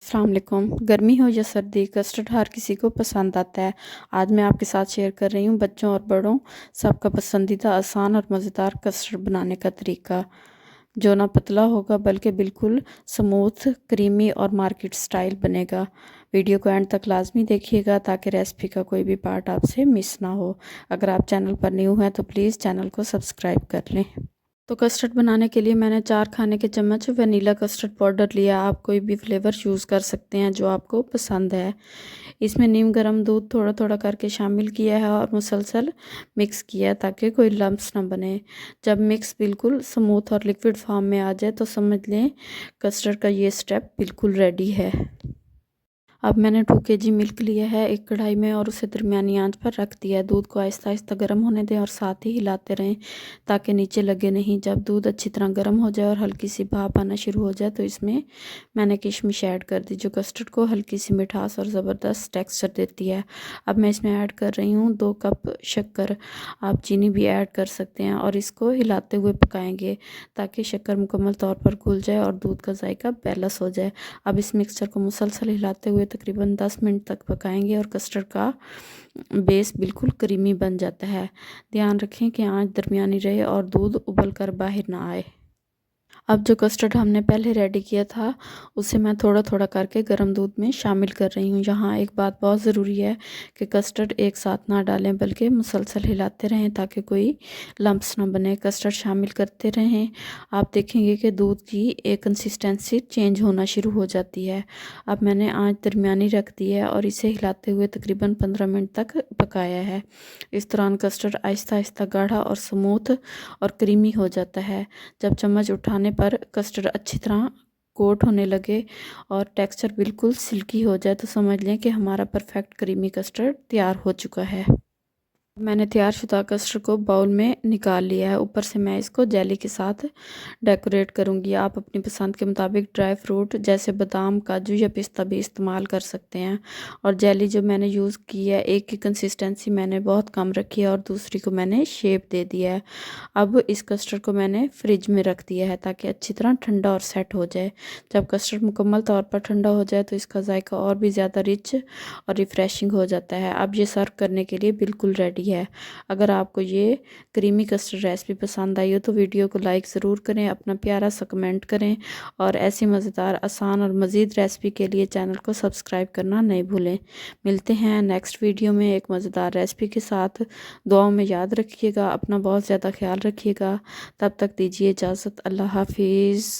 अस्सलाम वालेकुम। गर्मी हो या सर्दी, कस्टर्ड हर किसी को पसंद आता है। आज मैं आपके साथ शेयर कर रही हूँ बच्चों और बड़ों सबका पसंदीदा आसान और मज़ेदार कस्टर्ड बनाने का तरीका, जो ना पतला होगा बल्कि बिल्कुल स्मूथ, क्रीमी और मार्केट स्टाइल बनेगा। वीडियो को एंड तक लाजमी देखिएगा ताकि रेसिपी का कोई भी पार्ट आपसे मिस ना हो। अगर आप चैनल पर न्यू हैं तो प्लीज़ चैनल को सब्सक्राइब कर लें। तो कस्टर्ड बनाने के लिए मैंने 4 खाने के चम्मच वनीला कस्टर्ड पाउडर लिया। आप कोई भी फ्लेवर यूज़ कर सकते हैं जो आपको पसंद है। इसमें नीम गर्म दूध थोड़ा थोड़ा करके शामिल किया है और मुसलसल मिक्स किया है ताकि कोई लम्प्स ना बने। जब मिक्स बिल्कुल स्मूथ और लिक्विड फॉर्म में आ जाए तो समझ लें कस्टर्ड का ये स्टेप बिल्कुल रेडी है। अब मैंने 2 kg मिल्क लिया है एक कढ़ाई में और उसे दरमियानी आंच पर रख दिया है। दूध को आहिस्ता आहिस्ता गर्म होने दें और साथ ही हिलाते रहें ताकि नीचे लगे नहीं। जब दूध अच्छी तरह गर्म हो जाए और हल्की सी भाप आना शुरू हो जाए तो इसमें मैंने किशमिश ऐड कर दी, जो कस्टर्ड को हल्की सी मिठास और ज़बरदस्त टेक्सचर देती है। अब मैं इसमें ऐड कर रही हूँ 2 कप शक्कर। आप चीनी भी ऐड कर सकते हैं और इसको हिलाते हुए पकाएंगे ताकि शक्कर मुकम्मल तौर पर घुल जाए और दूध का जायका बैलेंस हो जाए। अब इस मिक्सचर को मुसलसल हिलाते हुए तकरीबन 10 मिनट तक पकाएंगे और कस्टर्ड का बेस बिल्कुल क्रीमी बन जाता है। ध्यान रखें कि आंच दरमियानी रहे और दूध उबल कर बाहर ना आए। अब जो कस्टर्ड हमने पहले रेडी किया था उसे मैं थोड़ा थोड़ा करके गर्म दूध में शामिल कर रही हूँ। यहाँ एक बात बहुत ज़रूरी है कि कस्टर्ड एक साथ ना डालें बल्कि मुसलसल हिलाते रहें ताकि कोई लम्प्स ना बने। कस्टर्ड शामिल करते रहें। आप देखेंगे कि दूध की एक कंसिस्टेंसी चेंज होना शुरू हो जाती है। अब मैंने आंच दरमियानी रख दी है और इसे हिलाते हुए तकरीबन 15 मिनट तक पकाया है। इस दौरान कस्टर्ड आहिस्ता आहिस्ता गाढ़ा और स्मूथ और क्रीमी हो जाता है। जब चम्मच उठाने पर कस्टर्ड अच्छी तरह कोट होने लगे और टेक्सचर बिल्कुल सिल्की हो जाए तो समझ लें कि हमारा परफेक्ट क्रीमी कस्टर्ड तैयार हो चुका है। मैंने तैयारशुदा कस्टर्ड को बाउल में निकाल लिया है। ऊपर से मैं इसको जेली के साथ डेकोरेट करूँगी। आप अपनी पसंद के मुताबिक ड्राई फ्रूट जैसे बादाम, काजू या पिस्ता भी इस्तेमाल कर सकते हैं। और जेली जो मैंने यूज़ की है, एक की कंसिस्टेंसी मैंने बहुत कम रखी है और दूसरी को मैंने शेप दे दिया है। अब इस कस्टर्ड को मैंने फ्रिज में रख दिया है ताकि अच्छी तरह ठंडा और सेट हो जाए। जब कस्टर्ड मुकम्मल तौर पर ठंडा हो जाए तो इसका जायका और भी ज़्यादा रिच और रिफ़्रेशिंग हो जाता है। अब ये सर्व करने के लिए बिल्कुल रेडी है। अगर आपको ये क्रीमी कस्टर्ड रेसिपी पसंद आई हो तो वीडियो को लाइक ज़रूर करें, अपना प्यारा सा कमेंट करें और ऐसी मज़ेदार, आसान और मज़ीद रेसिपी के लिए चैनल को सब्सक्राइब करना नहीं भूलें। मिलते हैं नेक्स्ट वीडियो में एक मज़ेदार रेसिपी के साथ। दुआओं में याद रखिएगा, अपना बहुत ज़्यादा ख्याल रखिएगा। तब तक दीजिए इजाज़त। अल्लाह हाफिज़।